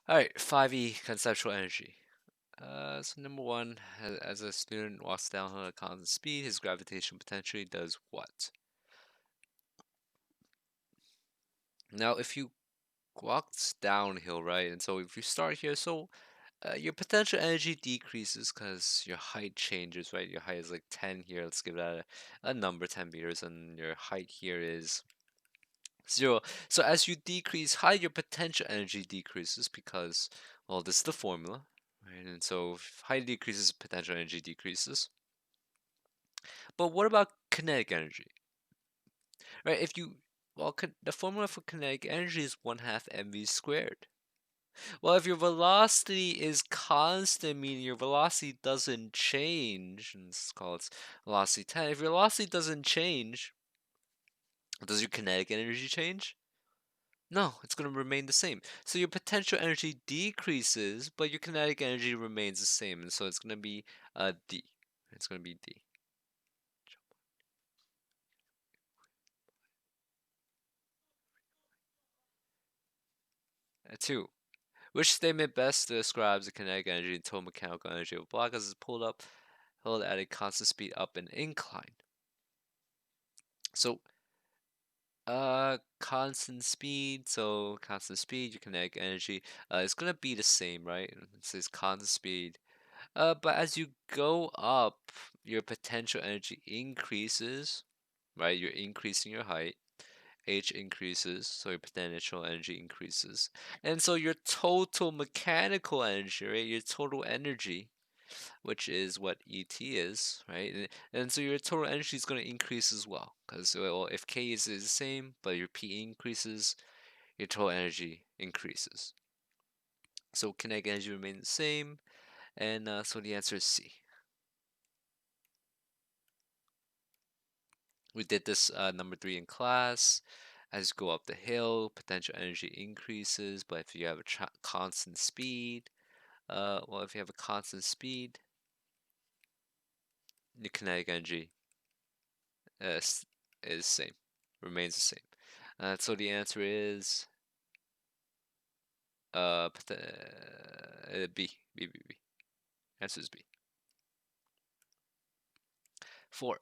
All right, 5E, conceptual energy. So number one, as a student walks downhill at constant speed, his gravitational potential does what? Now, if you walked downhill, right, and so if you start here, so your potential energy decreases because your height changes, right? Your height is like 10 here. Let's give that a number, 10 meters, and your height here is 0. So as you decrease height, your potential energy decreases because, well, this is the formula, right? And so if height decreases, potential energy decreases. But what about kinetic energy, right? If you, well, the formula for kinetic energy is 1/2 mv squared. Well, if your velocity is constant, meaning your velocity doesn't change, and let's call it velocity 10. If your velocity doesn't change, does your kinetic energy change? No, it's going to remain the same. So your potential energy decreases, but your kinetic energy remains the same. And so it's going to be D. It's going to be D. 2. Which statement best describes the kinetic energy and total mechanical energy of a block as it's pulled up, held at a constant speed up an incline? So constant speed, your kinetic energy, is gonna be the same, right? It says constant speed. But as you go up, your potential energy increases, right? You're increasing your height. H increases, so your potential energy increases. And so your total mechanical energy, right? Your total energy, which is what ET is, right? And so your total energy is going to increase as well. Because, well, if K is the same, but your P increases, your total energy increases. So kinetic energy remains the same, and so the answer is C. We did this number 3 in class. As you go up the hill, potential energy increases, but if you have a constant speed, well, if you have a constant speed, the kinetic energy is same, remains the same. So the answer is B. B, B, B. Answer is B. 4.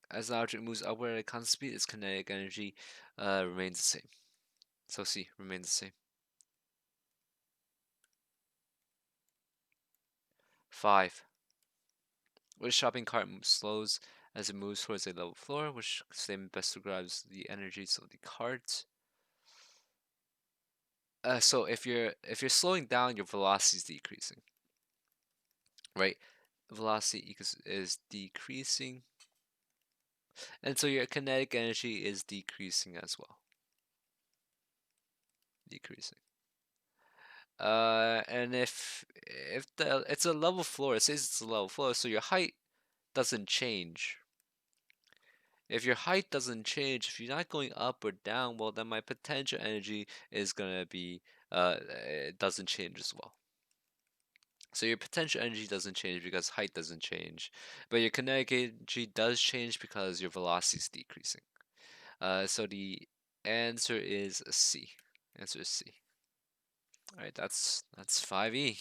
As the object moves upward at a constant speed, its kinetic energy remains the same. So C remains the same. 5. Which shopping cart slows as it moves towards a level floor? Which statement best describes the energies of the cart? So if you're slowing down, your velocity is decreasing, right? Velocity is decreasing, and so your kinetic energy is decreasing as well. Decreasing. And if it's a level floor, it says it's a level floor, so your height doesn't change. If your height doesn't change, if you're not going up or down, well, then my potential energy is gonna be it doesn't change as well. So your potential energy doesn't change because height doesn't change, but your kinetic energy does change because your velocity is decreasing. So the answer is C. Answer is C. All right, that's 5E.